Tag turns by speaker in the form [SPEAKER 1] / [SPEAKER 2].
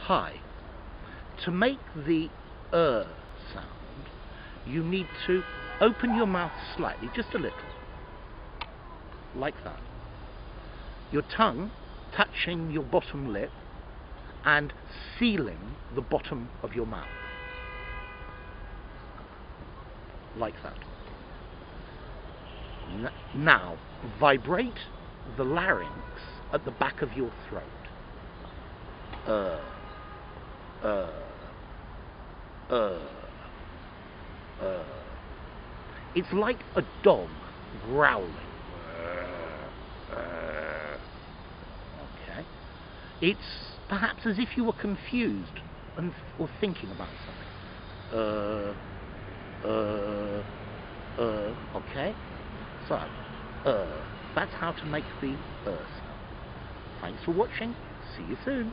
[SPEAKER 1] Hi. To make the sound, you need to open your mouth slightly, just a little, like that. Your tongue touching your bottom lip and sealing the bottom of your mouth, like that. Now, vibrate the larynx at the back of your throat. It's like a dog growling. Okay. It's perhaps as if you were confused or thinking about something. Okay. So, that's how to make the sound. Thanks for watching. See you soon.